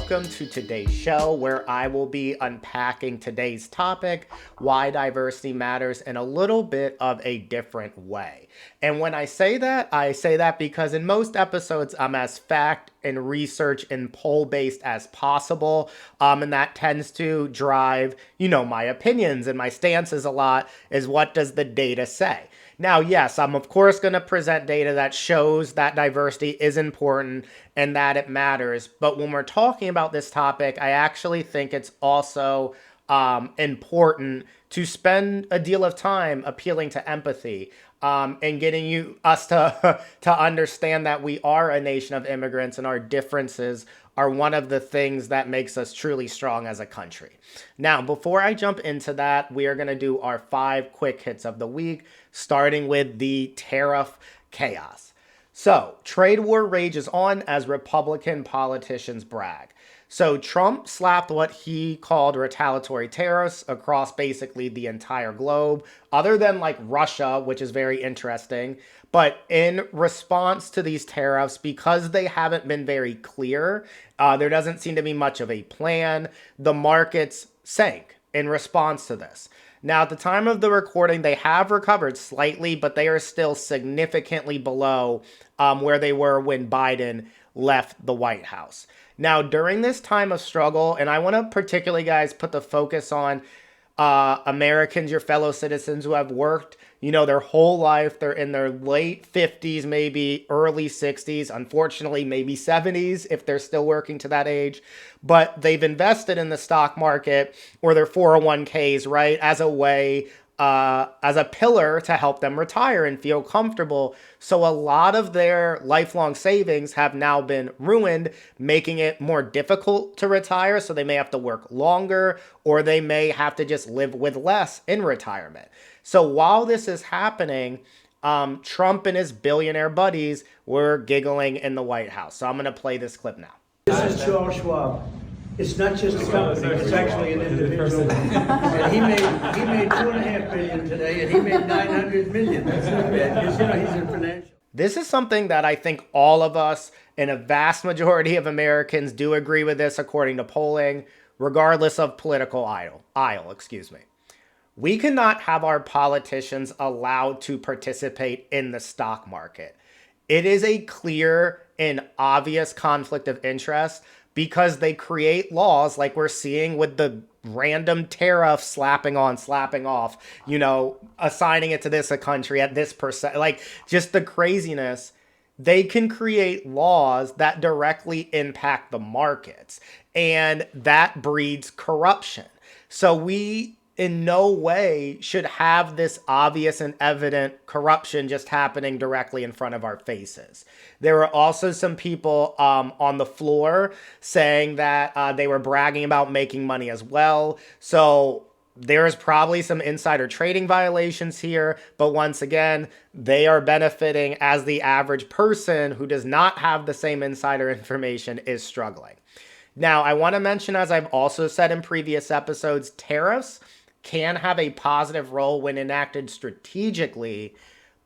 welcome to today's show where I will be unpacking today's topic, why diversity matters, in a little bit of a different way. And when I say that because in most episodes, I'm as fact and research and poll-based as possible. And that tends to drive, my opinions and my stances a lot is what does the data say? Now, yes, I'm of course going to present data that shows that diversity is important and that it matters. But when we're talking about this topic, I actually think it's also important to spend a deal of time appealing to empathy and getting us to understand that we are a nation of immigrants and our differences are one of the things that makes us truly strong as a country. Now, before I jump into that, we are going to do our 5 quick hits of the week, starting with the tariff chaos. So, trade war rages on as Republican politicians brag. So Trump slapped what he called retaliatory tariffs across basically the entire globe, other than like Russia, which is very interesting. But in response to these tariffs, because they haven't been very clear, there doesn't seem to be much of a plan. The markets sank in response to this. Now, at the time of the recording, they have recovered slightly, but they are still significantly below where they were when Biden left the White House. Now, during this time of struggle, and I want to particularly, guys, put the focus on Americans, your fellow citizens who have worked, their whole life. They're in their late 50s, maybe early 60s, unfortunately, maybe 70s if they're still working to that age. But they've invested in the stock market or their 401ks, right, as a way as a pillar to help them retire and feel comfortable. So a lot of their lifelong savings have now been ruined, making it more difficult to retire. So they may have to work longer or they may have to just live with less in retirement. So while this is happening, Trump and his billionaire buddies were giggling in the White House. So I'm going to play this clip now. This is Charles Schwab. It's not just a company, it's actually an individual. And he made $2.5 billion today, and he made $900 million. That's not bad, because he's in financial. This is something that I think all of us and a vast majority of Americans do agree with this, according to polling, regardless of political aisle. We cannot have our politicians allowed to participate in the stock market. It is a clear and obvious conflict of interest because they create laws like we're seeing with the random tariff slapping on, slapping off, assigning it to this a country at this percent, like just the craziness. They can create laws that directly impact the markets, and that breeds corruption. So we in no way should have this obvious and evident corruption just happening directly in front of our faces. There were also some people on the floor saying that they were bragging about making money as well. So there is probably some insider trading violations here, but once again, they are benefiting as the average person who does not have the same insider information is struggling. Now, I want to mention, as I've also said in previous episodes, tariffs can have a positive role when enacted strategically,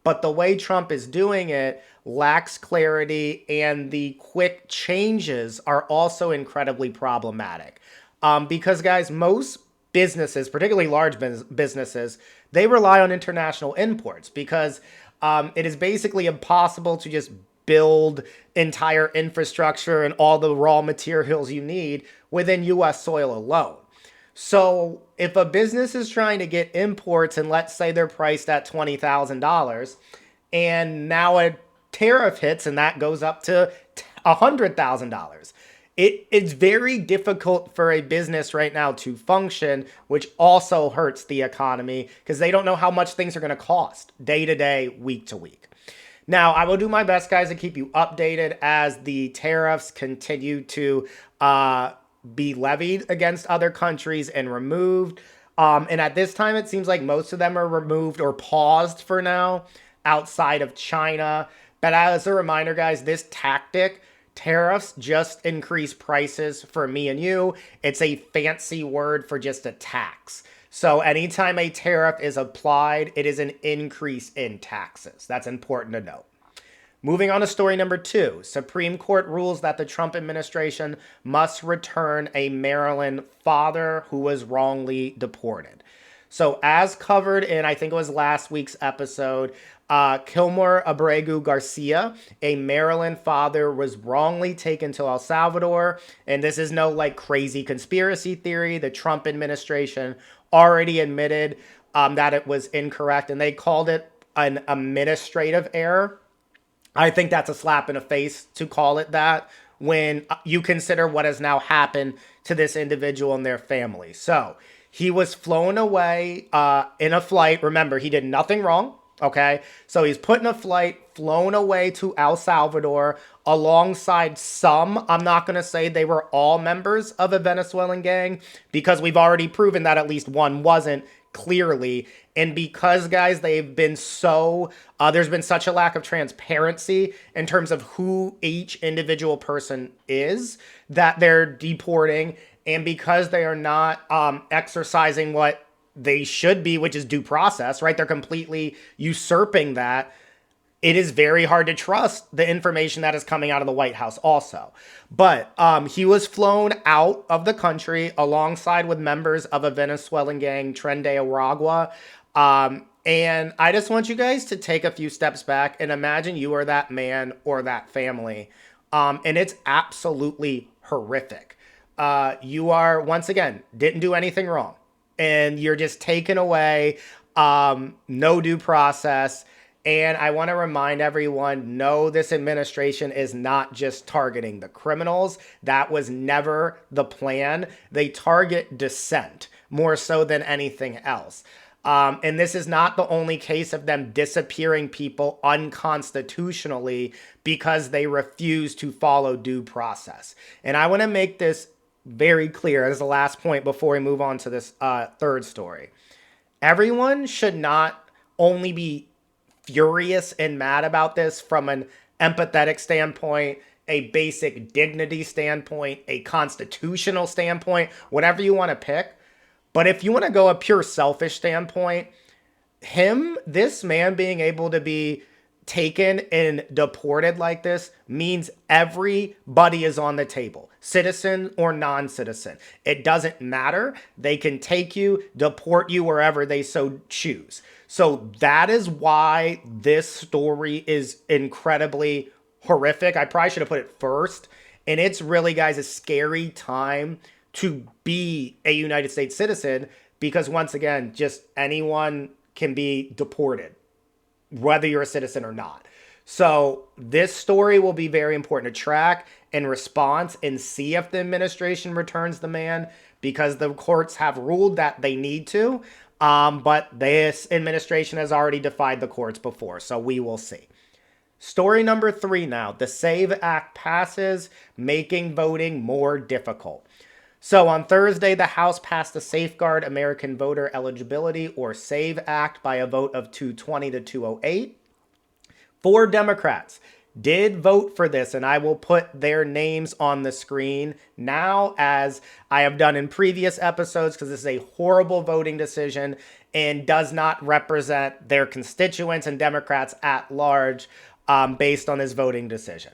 but the way Trump is doing it lacks clarity, and the quick changes are also incredibly problematic. Because, guys, most businesses, particularly large businesses, they rely on international imports because it is basically impossible to just build entire infrastructure and all the raw materials you need within U.S. soil alone. So if a business is trying to get imports and let's say they're priced at $20,000 and now a tariff hits and that goes up to $100,000, it's very difficult for a business right now to function, which also hurts the economy because they don't know how much things are going to cost day to day, week to week. Now, I will do my best, guys, to keep you updated as the tariffs continue to be levied against other countries and removed. And at this time, it seems like most of them are removed or paused for now outside of China. But as a reminder, guys, this tactic, tariffs just increase prices for me and you. It's a fancy word for just a tax. So anytime a tariff is applied, it is an increase in taxes. That's important to note. Moving on to story number 2. Supreme Court rules that the Trump administration must return a Maryland father who was wrongly deported. So as covered in, I think it was last week's episode, Kilmore Abregu Garcia, a Maryland father, was wrongly taken to El Salvador. And this is no like crazy conspiracy theory. The Trump administration already admitted that it was incorrect, and they called it an administrative error. I think that's a slap in the face to call it that when you consider what has now happened to this individual and their family. So he was flown away in a flight. Remember, he did nothing wrong. Okay. So he's put in a flight, flown away to El Salvador alongside some. I'm not going to say they were all members of a Venezuelan gang because we've already proven that at least one wasn't clearly. And because, guys, they've been so, there's been such a lack of transparency in terms of who each individual person is that they're deporting. And because they are not exercising what they should be, which is due process, right? They're completely usurping that. It is very hard to trust the information that is coming out of the White House also. But he was flown out of the country alongside with members of a Venezuelan gang, Tren de Aragua. And I just want you guys to take a few steps back and imagine you are that man or that family. And it's absolutely horrific. You are, once again, didn't do anything wrong. And you're just taken away, no due process. And I want to remind everyone, no, this administration is not just targeting the criminals. That was never the plan. They target dissent more so than anything else. And this is not the only case of them disappearing people unconstitutionally because they refuse to follow due process. And I want to make this very clear as the last point before we move on to this third story. Everyone should not only be furious and mad about this from an empathetic standpoint, a basic dignity standpoint, a constitutional standpoint, whatever you want to pick. But if you want to go a pure selfish standpoint, this man being able to be taken and deported like this means everybody is on the table, citizen or non-citizen. It doesn't matter. They can take you, deport you wherever they so choose. So that is why this story is incredibly horrific. I probably should have put it first. And it's really, guys, a scary time to be a United States citizen because, once again, just anyone can be deported, whether you're a citizen or not. So this story will be very important to track in response and see if the administration returns the man because the courts have ruled that they need to. But this administration has already defied the courts before, so we will see. Story number 3 now. The SAVE Act passes, making voting more difficult. So on Thursday, the House passed the Safeguard American Voter Eligibility, or SAVE Act, by a vote of 220 to 208. 4 Democrats did vote for this, and I will put their names on the screen now, as I have done in previous episodes, because this is a horrible voting decision and does not represent their constituents and Democrats at large based on this voting decision.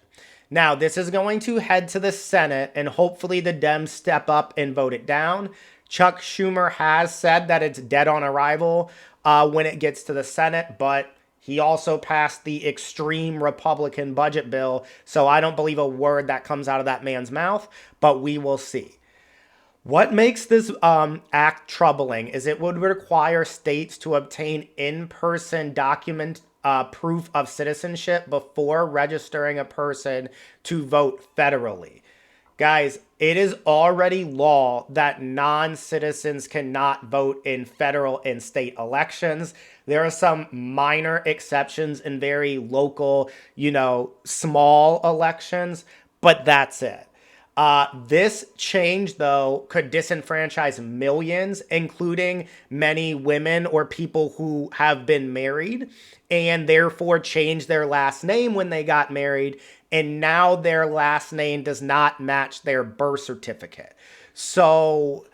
Now, this is going to head to the Senate, and hopefully the Dems step up and vote it down. Chuck Schumer has said that it's dead on arrival when it gets to the Senate, but he also passed the extreme Republican budget bill, so I don't believe a word that comes out of that man's mouth, but we will see. What makes this act troubling is it would require states to obtain in-person document proof of citizenship before registering a person to vote federally. Guys, it is already law that non-citizens cannot vote in federal and state elections. There are some minor exceptions in very local, small elections, but that's it. This change, though, could disenfranchise millions, including many women or people who have been married and therefore changed their last name when they got married, and now their last name does not match their birth certificate. So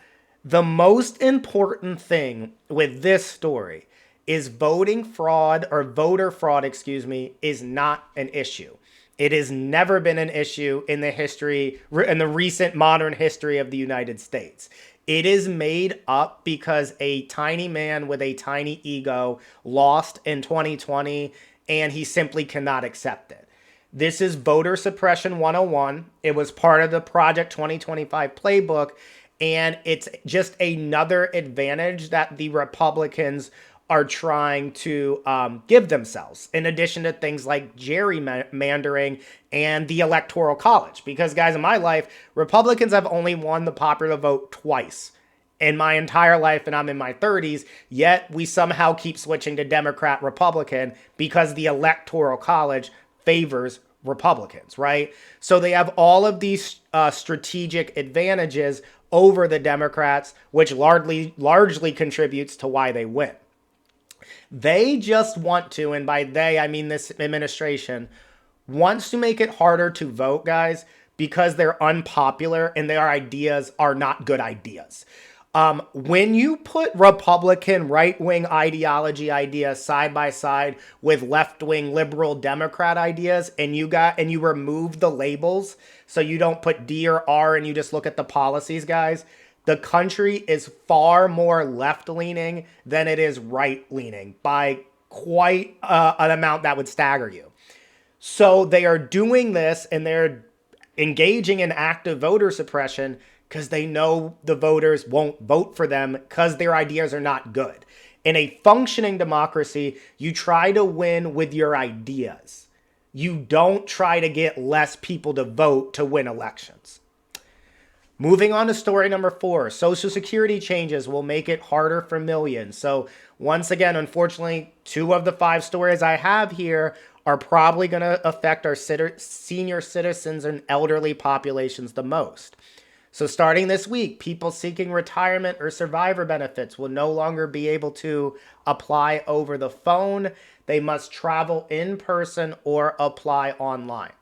the most important thing with this story is voting fraud or voter fraud, is not an issue. It has never been an issue in the recent modern history of the United States. It is made up because a tiny man with a tiny ego lost in 2020 and he simply cannot accept it. This is voter suppression 101. It was part of the Project 2025 playbook, and it's just another advantage that the Republicans are trying to give themselves, in addition to things like gerrymandering and the Electoral College. Because, guys, in my life, Republicans have only won the popular vote twice in my entire life, and I'm in my 30s, yet we somehow keep switching to Democrat, Republican, because the Electoral College favors Republicans, right? So they have all of these strategic advantages over the Democrats, which largely contributes to why they win. They just want to, and by they, I mean this administration, wants to make it harder to vote, guys, because they're unpopular and their ideas are not good ideas. When you put Republican right-wing ideas side by side with left-wing liberal Democrat ideas, and you remove the labels, so you don't put D or R and you just look at the policies, guys, the country is far more left-leaning than it is right-leaning by quite an amount that would stagger you. So they are doing this and they're engaging in active voter suppression because they know the voters won't vote for them because their ideas are not good. In a functioning democracy, you try to win with your ideas. You don't try to get less people to vote to win elections. Moving on to story number 4, Social Security changes will make it harder for millions. So once again, unfortunately, 2 of the 5 stories I have here are probably going to affect our senior citizens and elderly populations the most. So starting this week, people seeking retirement or survivor benefits will no longer be able to apply over the phone. They must travel in person or apply online.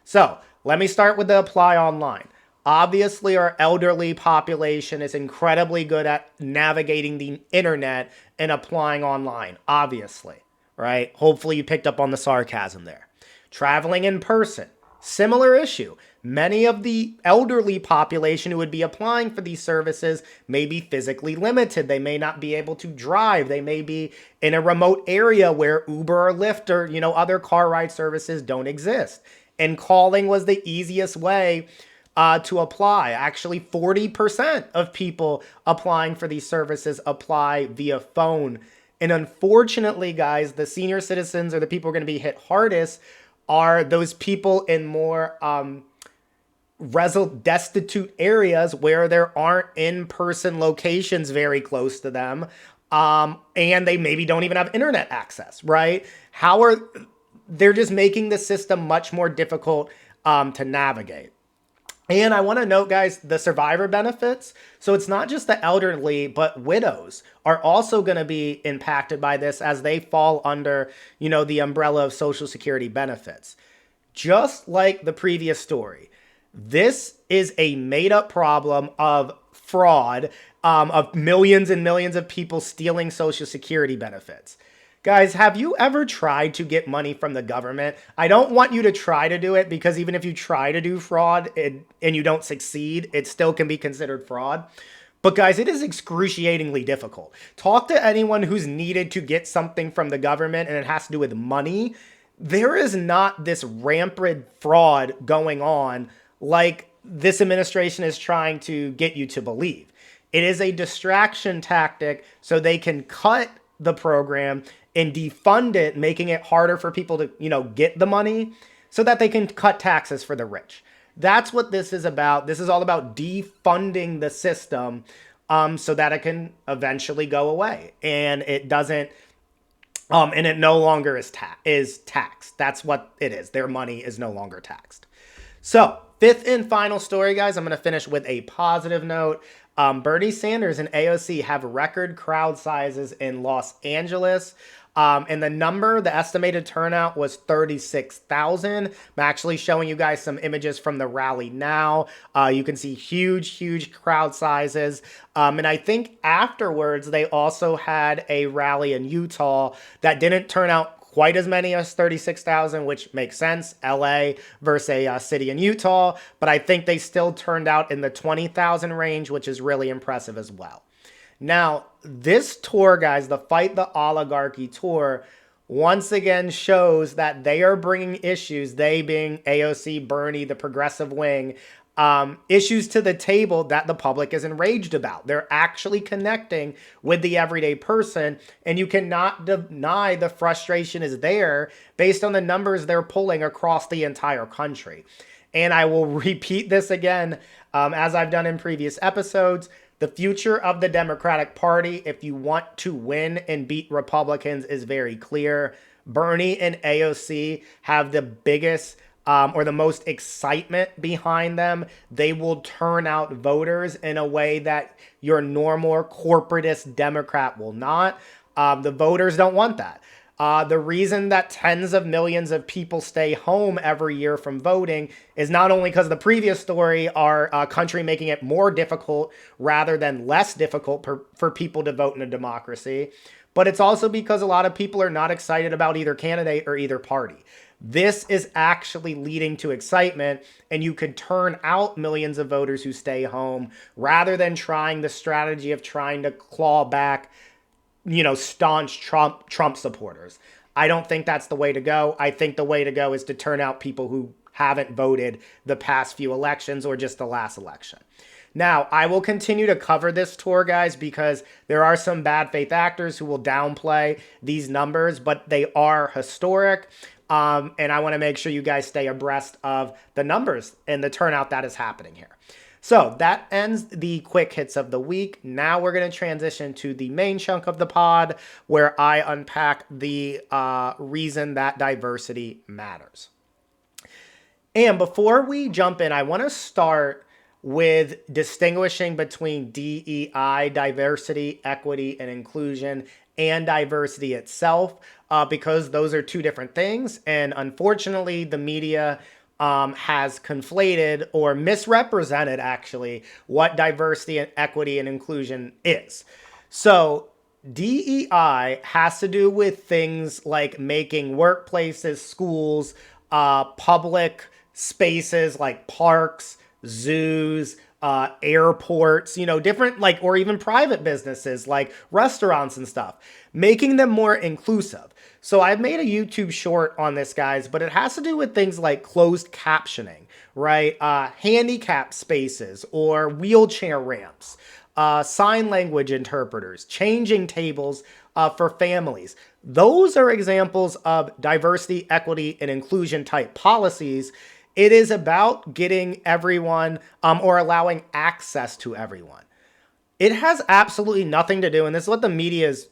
So let me start with the apply online. Obviously, our elderly population is incredibly good at navigating the internet and applying online, obviously, right? Hopefully you picked up on the sarcasm there. Traveling in person, similar issue. Many of the elderly population who would be applying for these services may be physically limited. They may not be able to drive. They may be in a remote area where Uber or Lyft or, other car ride services don't exist. And calling was the easiest way to apply. Actually, 40% of people applying for these services apply via phone. And unfortunately, guys, the senior citizens or the people who are going to be hit hardest are those people in more destitute areas where there aren't in-person locations very close to them, and they maybe don't even have internet access, right? They're just making the system much more difficult to navigate. And I want to note, guys, the survivor benefits. So it's not just the elderly, but widows are also going to be impacted by this as they fall under, the umbrella of Social Security benefits. Just like the previous story, this is a made-up problem of fraud, of millions and millions of people stealing Social Security benefits. Guys, have you ever tried to get money from the government? I don't want you to try to do it because even if you try to do fraud and you don't succeed, it still can be considered fraud. But guys, it is excruciatingly difficult. Talk to anyone who's needed to get something from the government and it has to do with money. There is not this rampant fraud going on like this administration is trying to get you to believe. It is a distraction tactic so they can cut the program and defund it, making it harder for people to, get the money so that they can cut taxes for the rich. That's what this is about. This is all about defunding the system so that it can eventually go away. And it doesn't, and it no longer is taxed. That's what it is. Their money is no longer taxed. So 5th and final story, guys, I'm going to finish with a positive note. Bernie Sanders and AOC have record crowd sizes in Los Angeles. And the estimated turnout was 36,000. I'm actually showing you guys some images from the rally now. You can see huge crowd sizes. And I think afterwards, they also had a rally in Utah that didn't turn out quite as many as 36,000, which makes sense. LA versus a city in Utah. But I think they still turned out in the 20,000 range, which is really impressive as well. Now, this tour, guys, the Fight the Oligarchy tour, once again shows that they are bringing issues, they being AOC, Bernie, the progressive wing, issues to the table that the public is enraged about. They're actually connecting with the everyday person, and you cannot deny the frustration is there based on the numbers they're pulling across the entire country. And I will repeat this again, as I've done in previous episodes. The future of the Democratic Party, if you want to win and beat Republicans, is very clear. Bernie and AOC have the biggest or the most excitement behind them. They will turn out voters in a way that your normal corporatist Democrat will not. The voters don't want that. The reason that tens of millions of people stay home every year from voting is not only because of the previous story, our country making it more difficult rather than less difficult for people to vote in a democracy, but it's also because a lot of people are not excited about either candidate or either party. This is actually leading to excitement, and you could turn out millions of voters who stay home rather than trying the strategy of trying to claw back staunch Trump supporters. I don't think that's the way to go. I think the way to go is to turn out people who haven't voted the past few elections or just the last election. Now, I will continue to cover this tour, guys, because there are some bad faith actors who will downplay these numbers, but they are historic. And I want to make sure you guys stay abreast of the numbers and the turnout that is happening here. So that ends the quick hits of the week. Now we're going to transition to the main chunk of the pod where I unpack the reason that diversity matters. And before we jump in, I want to start with distinguishing between DEI, diversity, equity, and inclusion, and diversity itself, because those are two different things. And unfortunately, the media has conflated or misrepresented actually what diversity and equity and inclusion is. So DEI has to do with things like making workplaces, schools, public spaces like parks, zoos, airports, different or even private businesses like restaurants and stuff, making them more inclusive. So I've made a YouTube short on this, guys, but it has to do with things like closed captioning, right? Handicap spaces or wheelchair ramps, sign language interpreters, changing tables for families. Those are examples of diversity, equity, and inclusion type policies. It is about getting everyone or allowing access to everyone. It has absolutely nothing to do, and this is what the media is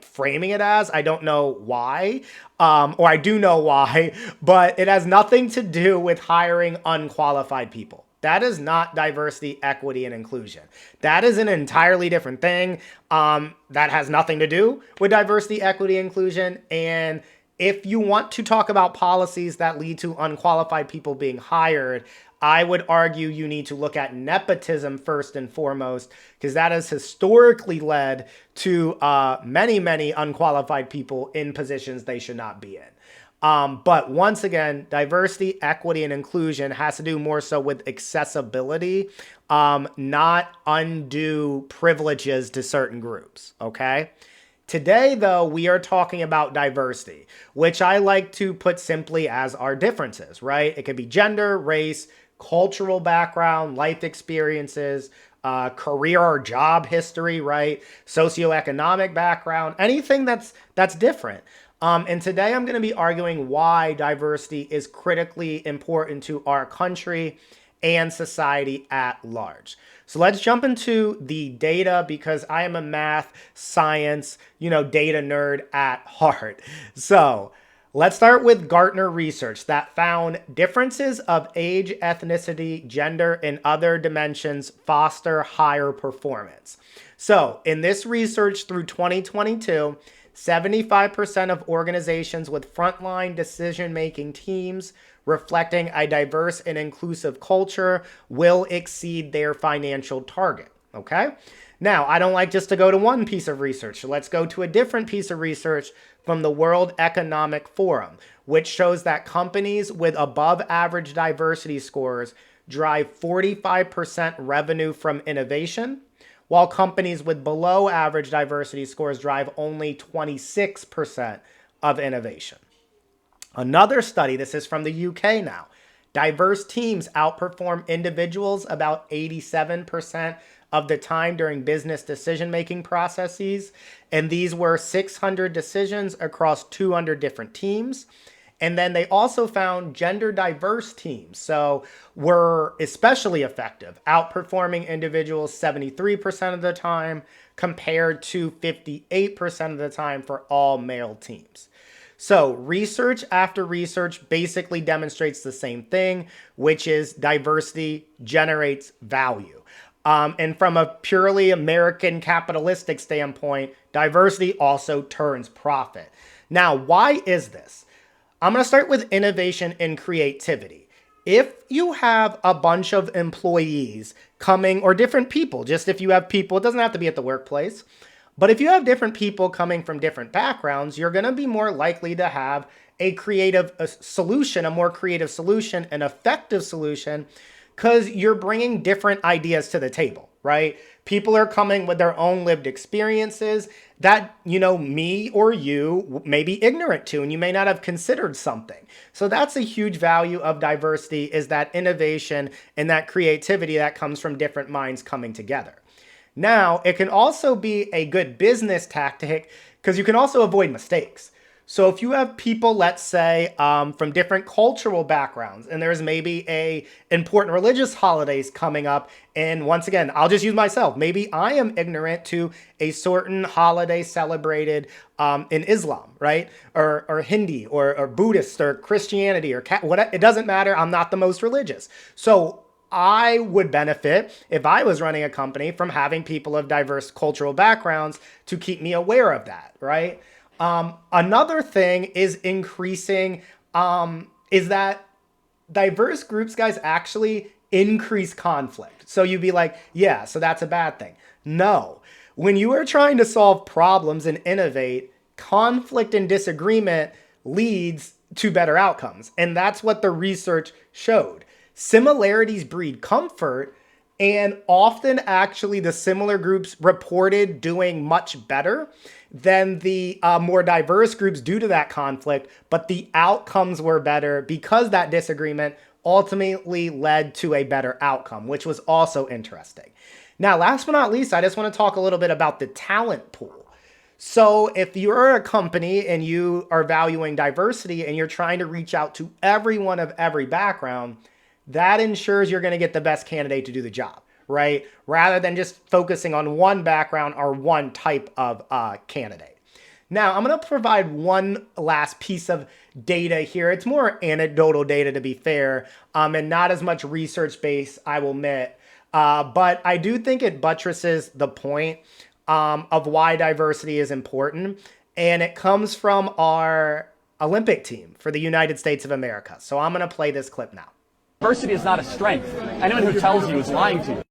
framing it as. I don't know why, or I do know why, but it has nothing to do with hiring unqualified people. That is not diversity, equity, and inclusion. That is an entirely different thing. That has nothing to do with diversity, equity, inclusion. And if you want to talk about policies that lead to unqualified people being hired, I would argue you need to look at nepotism first and foremost, because that has historically led to many unqualified people in positions they should not be in. But once again, diversity, equity, and inclusion has to do more so with accessibility, not undue privileges to certain groups, okay? Today, though, we are talking about diversity, which I like to put simply as our differences, right? It could be gender, race, cultural background, life experiences, career or job history, right? Socioeconomic background, anything that's different. And today I'm going to be arguing why diversity is critically important to our country and society at large. So let's jump into the data, because I am a math, science, data nerd at heart. So Let's start with Gartner research that found differences of age, ethnicity, gender, and other dimensions foster higher performance. So in this research through 2022, 75% of organizations with frontline decision-making teams reflecting a diverse and inclusive culture will exceed their financial target. Okay? Now, I don't like just to go to one piece of research. So let's go to a different piece of research from the World Economic Forum, which shows that companies with above average diversity scores drive 45% revenue from innovation, while companies with below average diversity scores drive only 26% of innovation. Another study, this is from the UK now, diverse teams outperform individuals about 87% of the time during business decision-making processes. And these were 600 decisions across 200 different teams. And then they also found gender diverse teams. So were especially effective, outperforming individuals 73% of the time compared to 58% of the time for all male teams. So research after research basically demonstrates the same thing, which is diversity generates value. And from a purely American capitalistic standpoint, diversity also turns profit. Now, why is this? I'm going to start with innovation and creativity. If you have a bunch of employees coming, or different people, just if you have people, it doesn't have to be at the workplace, but if you have different people coming from different backgrounds, you're going to be more likely to have a creative solution, a more creative solution, an effective solution, because you're bringing different ideas to the table, right? People are coming with their own lived experiences that, me or you may be ignorant to, and you may not have considered something. So that's a huge value of diversity, is that innovation and that creativity that comes from different minds coming together. Now, it can also be a good business tactic because you can also avoid mistakes. So if you have people, let's say, from different cultural backgrounds, and there's maybe a important religious holidays coming up, and once again, I'll just use myself. Maybe I am ignorant to a certain holiday celebrated in Islam, right? Or Hindi, or Buddhist, or Christianity, or whatever. It doesn't matter. I'm not the most religious. So I would benefit, if I was running a company, from having people of diverse cultural backgrounds to keep me aware of that, right? Another thing is increasing, is that diverse groups, guys, actually increase conflict. So you'd be like, yeah, so that's a bad thing. No, when you are trying to solve problems and innovate, conflict and disagreement leads to better outcomes. And that's what the research showed. Similarities breed comfort, and often actually the similar groups reported doing much better than the more diverse groups due to that conflict, but the outcomes were better because that disagreement ultimately led to a better outcome, which was also interesting. Now, last but not least, I just want to talk a little bit about the talent pool. So if you're a company and you are valuing diversity and you're trying to reach out to everyone of every background, that ensures you're going to get the best candidate to do the job, right? Rather than just focusing on one background or one type of candidate. Now, I'm going to provide one last piece of data here. It's more anecdotal data, to be fair, and not as much research-based, I will admit. But I do think it buttresses the point of why diversity is important. And it comes from our Olympic team for the United States of America. So I'm going to play this clip now. Diversity is not a strength. Anyone who tells you is lying to you.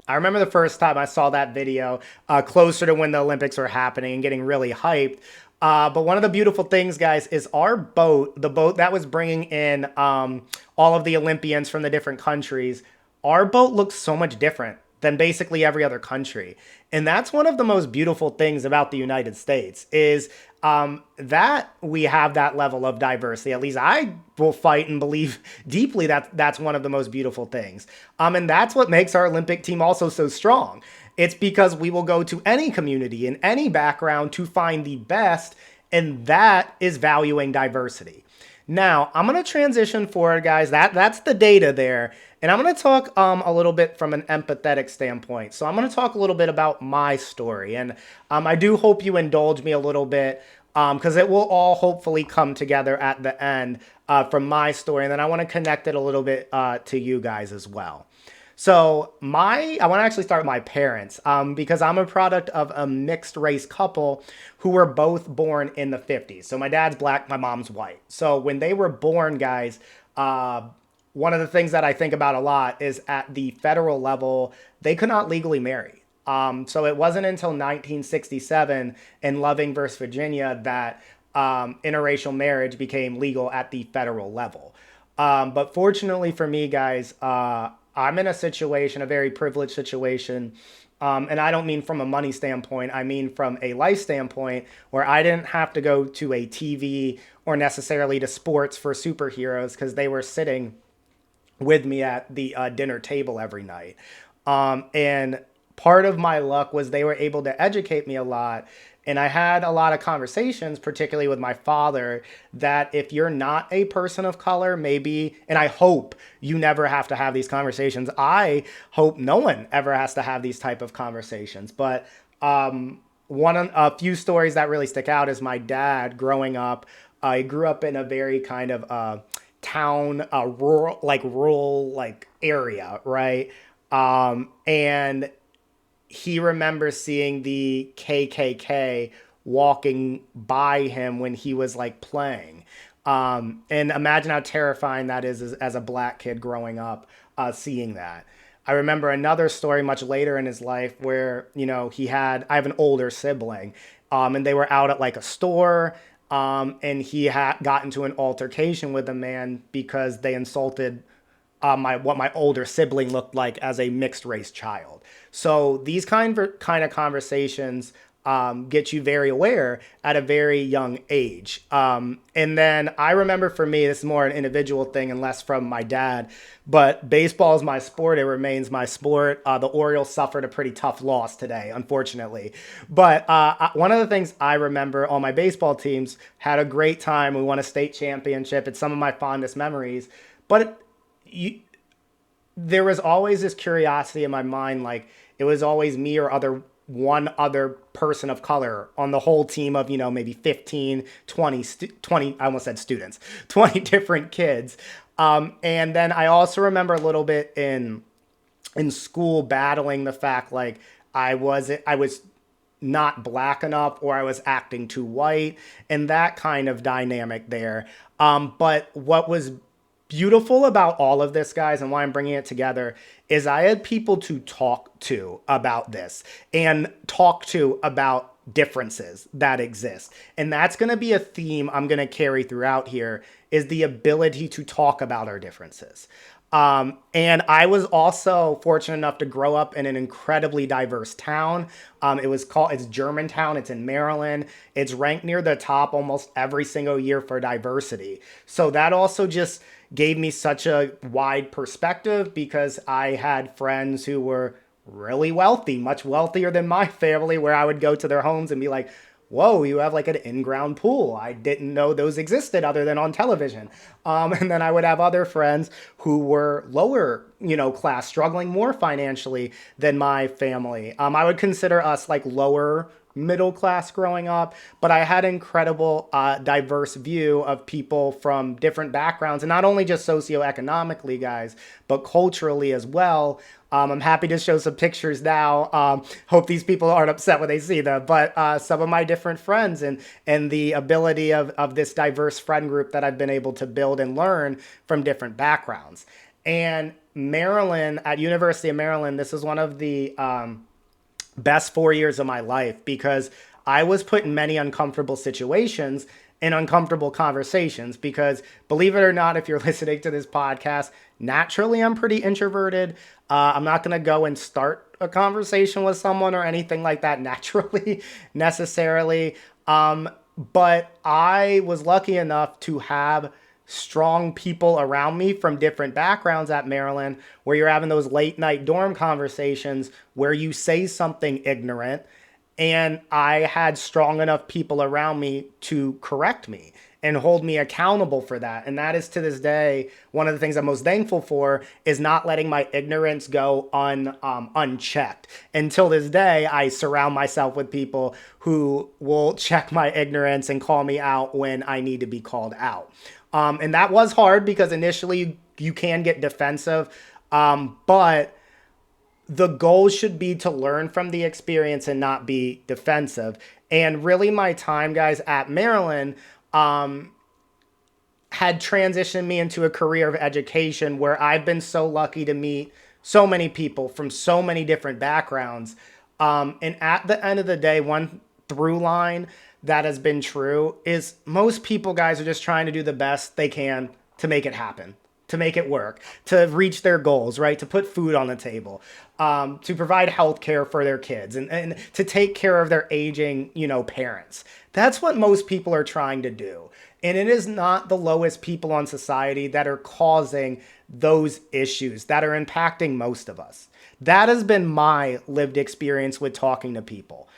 I remember the first time I saw that video closer to when the Olympics were happening and getting really hyped. But one of the beautiful things, guys, is our boat, the boat that was bringing in all of the Olympians from the different countries, our boat looks so much different than basically every other country. And that's one of the most beautiful things about the United States is that we have that level of diversity. At least I will fight and believe deeply that that's one of the most beautiful things. And that's what makes our Olympic team also so strong. It's because we will go to any community in any background to find the best, and that is valuing diversity. Now, I'm going to transition forward, guys. That's the data there. And I'm going to talk a little bit from an empathetic standpoint. So I'm going to talk a little bit about my story. And I do hope you indulge me a little bit because it will all hopefully come together at the end from my story. And then I want to connect it a little bit to you guys as well. So I want to actually start with my parents because I'm a product of a mixed race couple who were both born in the 50s. So my dad's black, my mom's white. So when they were born, guys, one of the things that I think about a lot is at the federal level, they could not legally marry. So it wasn't until 1967 in Loving versus Virginia that interracial marriage became legal at the federal level. But fortunately for me, guys, I'm in a situation, a very privileged situation, and I don't mean from a money standpoint. I mean from a life standpoint where I didn't have to go to a TV or necessarily to sports for superheroes because they were sitting with me at the dinner table every night. And part of my luck was they were able to educate me a lot. And I had a lot of conversations, particularly with my father, that if you're not a person of color, maybe, and I hope you never have to have these conversations. I hope no one ever has to have these type of conversations. But a few stories that really stick out is my dad growing up. He grew up in a very kind of town, rural area, right? And he remembers seeing the KKK walking by him when he was like playing. And imagine how terrifying that is as a black kid growing up, seeing that. I remember another story much later in his life where, I have an older sibling, and they were out at like a store, and he had got into an altercation with a man because they insulted what my older sibling looked like as a mixed race child. So these kind of conversations get you very aware at a very young age. And then I remember for me, this is more an individual thing and less from my dad, but baseball is my sport. It remains my sport. The Orioles suffered a pretty tough loss today, unfortunately. But one of the things I remember on my baseball teams had a great time. We won a state championship. It's some of my fondest memories. But there was always this curiosity in my mind, like it was always me or one other person of color on the whole team of, maybe 15, 20, I almost said students, 20 different kids. And then I also remember a little bit in school battling the fact like I was not black enough or I was acting too white and that kind of dynamic there. But what was beautiful about all of this, guys, and why I'm bringing it together is I had people to talk to about this and talk to about differences that exist. And that's going to be a theme I'm going to carry throughout here is the ability to talk about our differences. And I was also fortunate enough to grow up in an incredibly diverse town. It's Germantown. It's in Maryland. It's ranked near the top almost every single year for diversity. So that also just gave me such a wide perspective because I had friends who were really wealthy, much wealthier than my family, where I would go to their homes and be like, whoa, you have like an in-ground pool. I didn't know those existed other than on television. And then I would have other friends who were lower, class, struggling more financially than my family. I would consider us like lower middle class growing up, but I had incredible diverse view of people from different backgrounds, and not only just socioeconomically, guys, but culturally as well. I'm happy to show some pictures now. Hope these people aren't upset when they see them, but some of my different friends and the ability of this diverse friend group that I've been able to build and learn from different backgrounds. And Maryland, at University of Maryland, this is one of the best 4 years of my life because I was put in many uncomfortable situations and uncomfortable conversations because, believe it or not, if you're listening to this podcast, Naturally, I'm pretty introverted. I'm not going to go and start a conversation with someone or anything like that naturally, necessarily. But I was lucky enough to have strong people around me from different backgrounds at Maryland where you're having those late night dorm conversations where you say something ignorant, and I had strong enough people around me to correct me and hold me accountable for that. And that is, to this day, one of the things I'm most thankful for, is not letting my ignorance go unchecked. Until this day, I surround myself with people who will check my ignorance and call me out when I need to be called out. And that was hard because initially you can get defensive, but the goal should be to learn from the experience and not be defensive. And really, my time, guys, at Maryland had transitioned me into a career of education where I've been so lucky to meet so many people from so many different backgrounds. And at the end of the day, one through line that has been true is most people, guys, are just trying to do the best they can to make it happen, to make it work, to reach their goals, right? To put food on the table, to provide health care for their kids, and to take care of their aging, parents. That's what most people are trying to do. And it is not the lowest people on society that are causing those issues that are impacting most of us. That has been my lived experience with talking to people.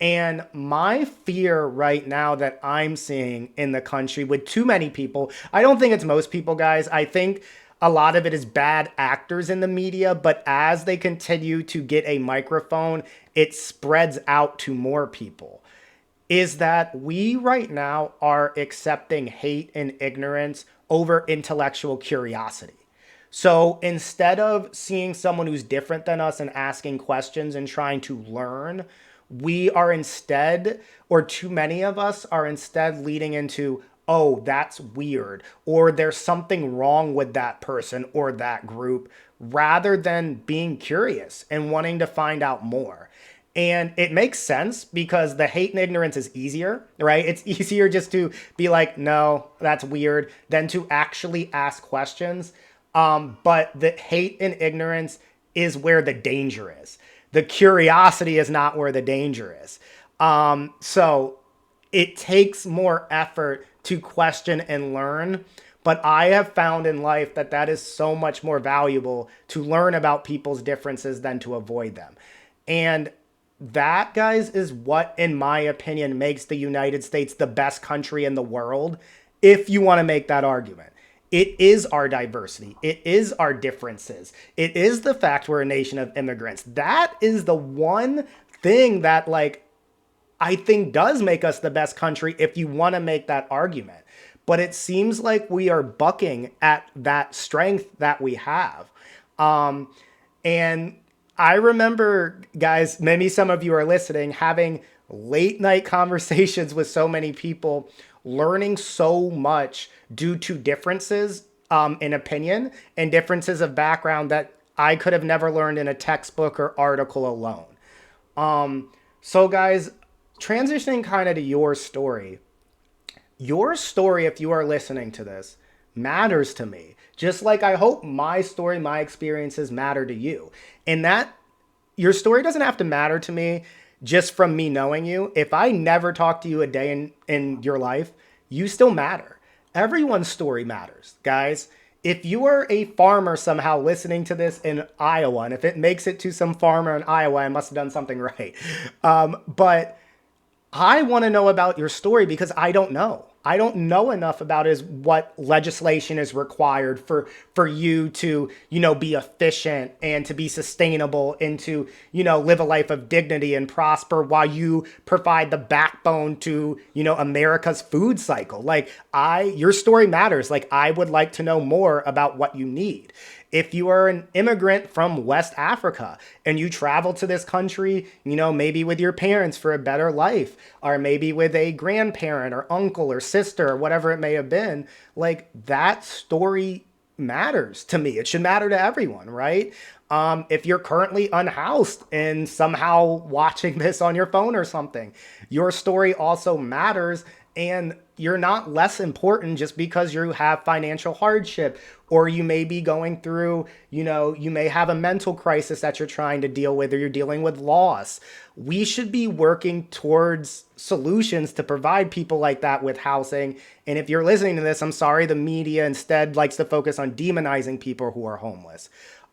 And my fear right now that I'm seeing in the country with too many people, I don't think it's most people, guys. I think a lot of it is bad actors in the media, but as they continue to get a microphone, it spreads out to more people. Is that we right now are accepting hate and ignorance over intellectual curiosity. So instead of seeing someone who's different than us and asking questions and trying to learn, we are instead, or too many of us are instead leading into, oh, that's weird, or there's something wrong with that person or that group, rather than being curious and wanting to find out more. And it makes sense because the hate and ignorance is easier, right? It's easier just to be like, no, that's weird, than to actually ask questions. But the hate and ignorance is where the danger is. The curiosity is not where the danger is. So it takes more effort to question and learn. But I have found in life that that is so much more valuable to learn about people's differences than to avoid them. And that, guys, is what, in my opinion, makes the United States the best country in the world, if you want to make that argument. It is our diversity. It is our differences. It is the fact we're a nation of immigrants. That is the one thing that, I think does make us the best country if you want to make that argument. But it seems like we are bucking at that strength that we have. And I remember, guys, maybe some of you are listening, having late night conversations with so many people, learning so much due to differences in opinion and differences of background that I could have never learned in a textbook or article alone. So guys, transitioning kind of to your story, if you are listening to this, matters to me. Just like I hope my story, my experiences matter to you. And that your story doesn't have to matter to me just from me knowing you. If I never talk to you a day in your life, you still matter. Everyone's story matters, guys. If you are a farmer somehow listening to this in Iowa, and if it makes it to some farmer in Iowa, I must have done something right. But I want to know about your story because I don't know. I don't know enough about is what legislation is required for you to, be efficient and to be sustainable and to, live a life of dignity and prosper while you provide the backbone to, America's food cycle. Your story matters. I would like to know more about what you need. If you are an immigrant from West Africa and you travel to this country, maybe with your parents for a better life, or maybe with a grandparent or uncle or sister or whatever it may have been, that story matters to me. It should matter to everyone, right? If you're currently unhoused and somehow watching this on your phone or something, your story also matters. And you're not less important just because you have financial hardship, or you may be going through, you may have a mental crisis that you're trying to deal with, or you're dealing with loss. We should be working towards solutions to provide people like that with housing. And if you're listening to this, I'm sorry, the media instead likes to focus on demonizing people who are homeless.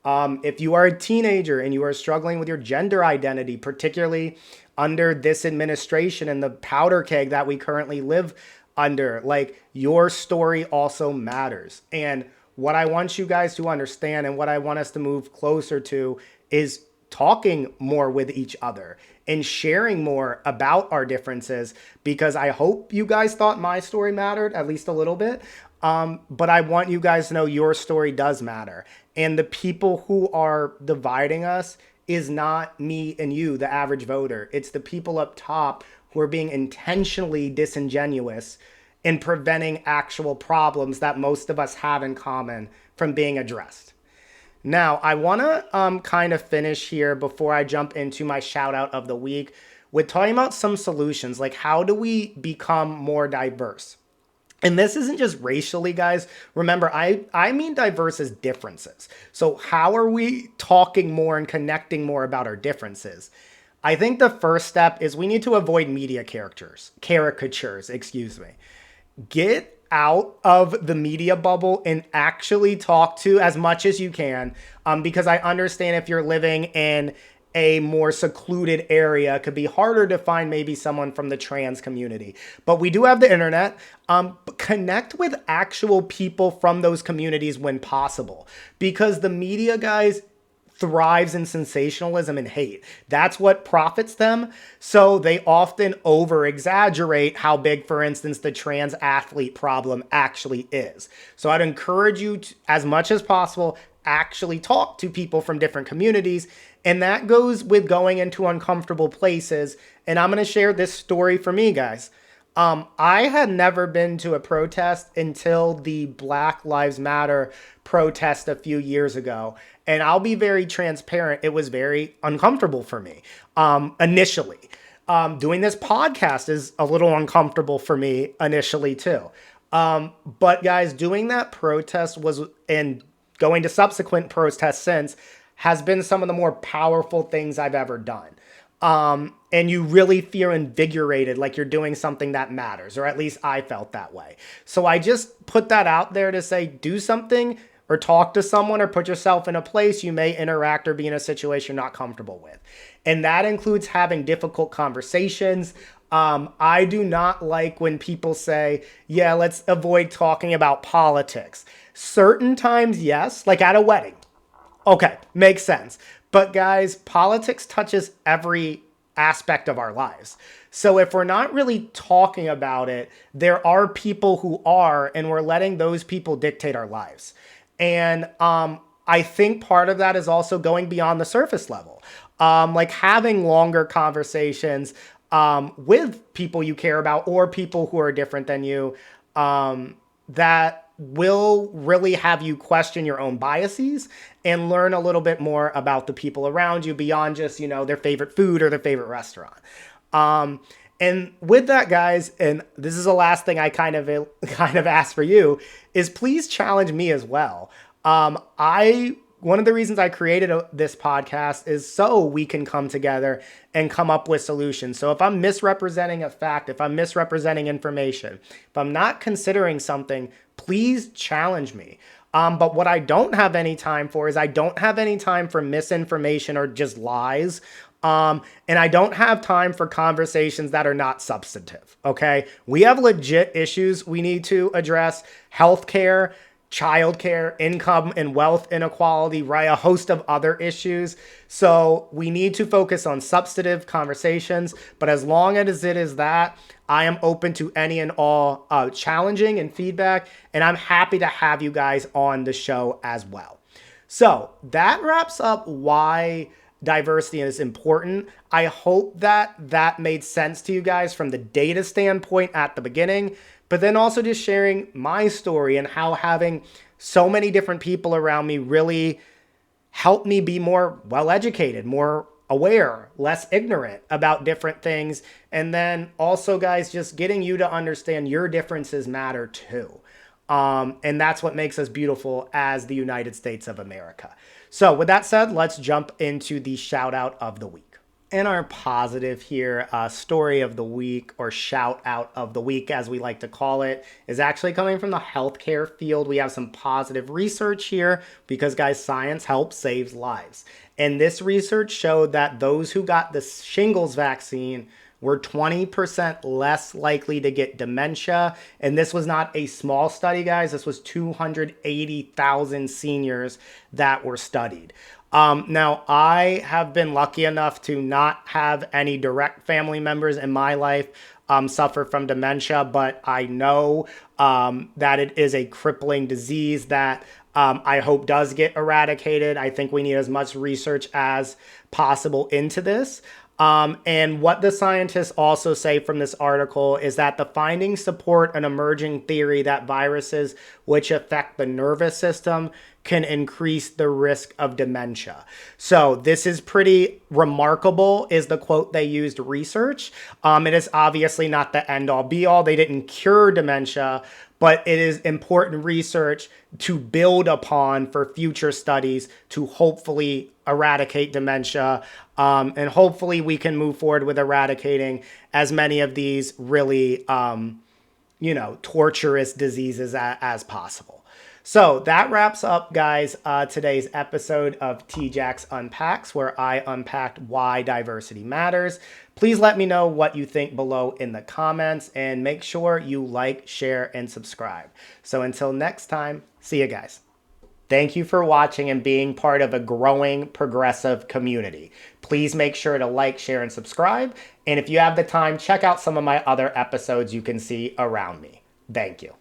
If you are a teenager and you are struggling with your gender identity, particularly under this administration and the powder keg that we currently live under, like, your story also matters. And what I want you guys to understand and what I want us to move closer to is talking more with each other and sharing more about our differences, because I hope you guys thought my story mattered at least a little bit. But I want you guys to know your story does matter. And the people who are dividing us is not me and you, the average voter. It's the people up top who are being intentionally disingenuous in preventing actual problems that most of us have in common from being addressed. Now, I want to kind of finish here before I jump into my shout out of the week with talking about some solutions, like how do we become more diverse? And this isn't just racially, guys. Remember, I mean diverse as differences. So how are we talking more and connecting more about our differences? I think the first step is we need to avoid media caricatures, excuse me. Get out of the media bubble and actually talk to as much as you can, because I understand if you're living in a more secluded area, it could be harder to find maybe someone from the trans community. But we do have the internet. Connect with actual people from those communities when possible, because the media, guys, thrives in sensationalism and hate. That's what profits them. So they often over exaggerate how big, for instance, the trans athlete problem actually is. So I'd encourage you to, as much as possible, actually talk to people from different communities. And that goes with going into uncomfortable places. And I'm going to share this story for me, guys. I had never been to a protest until the Black Lives Matter protest a few years ago. And I'll be very transparent. It was very uncomfortable for me initially. Doing this podcast is a little uncomfortable for me initially too. But guys, doing that protest and going to subsequent protests since has been some of the more powerful things I've ever done. And you really feel invigorated, like you're doing something that matters, or at least I felt that way. So I just put that out there to say, do something or talk to someone or put yourself in a place you may interact or be in a situation you're not comfortable with. And that includes having difficult conversations. I do not like when people say, yeah, let's avoid talking about politics. Certain times, yes, like at a wedding. Okay, makes sense. But guys, politics touches every aspect of our lives. So if we're not really talking about it, there are people who are, and we're letting those people dictate our lives. And I think part of that is also going beyond the surface level. Like having longer conversations with people you care about or people who are different than you, that will really have you question your own biases and learn a little bit more about the people around you beyond just, their favorite food or their favorite restaurant. And with that, guys, and this is the last thing I kind of ask for you, is please challenge me as well. One of the reasons I created this podcast is so we can come together and come up with solutions. So if I'm misrepresenting a fact, if I'm misrepresenting information, if I'm not considering something, please challenge me. But what I don't have any time for is I don't have any time for misinformation or just lies. And I don't have time for conversations that are not substantive. Okay. We have legit issues we need to address: healthcare, childcare, income and wealth inequality, right? A host of other issues. So we need to focus on substantive conversations. But as long as it is that, I am open to any and all challenging and feedback. And I'm happy to have you guys on the show as well. So that wraps up why diversity is important. I hope that made sense to you guys from the data standpoint at the beginning, but then also just sharing my story and how having so many different people around me really helped me be more well-educated, more aware, less ignorant about different things. And then also, guys, just getting you to understand your differences matter too. And that's what makes us beautiful as the United States of America. So with that said, let's jump into the shout out of the week. In our positive here, story of the week, or shout out of the week, as we like to call it, is actually coming from the healthcare field. We have some positive research here because, guys, science helps save lives. And this research showed that those who got the shingles vaccine were 20% less likely to get dementia. And this was not a small study, guys. This was 280,000 seniors that were studied. Now, I have been lucky enough to not have any direct family members in my life suffer from dementia, but I know that it is a crippling disease that I hope does get eradicated. I think we need as much research as possible into this. And what the scientists also say from this article is that the findings support an emerging theory that viruses which affect the nervous system can increase the risk of dementia. So this is pretty remarkable, is the quote they used research. It is obviously not the end all be all. They didn't cure dementia, but it is important research to build upon for future studies to hopefully eradicate dementia. And hopefully we can move forward with eradicating as many of these really, torturous diseases as possible. So that wraps up, guys, today's episode of TJacks Unpacks, where I unpacked why diversity matters. Please let me know what you think below in the comments, and make sure you like, share, and subscribe. So until next time, see you guys. Thank you for watching and being part of a growing progressive community. Please make sure to like, share, and subscribe. And if you have the time, check out some of my other episodes you can see around me. Thank you.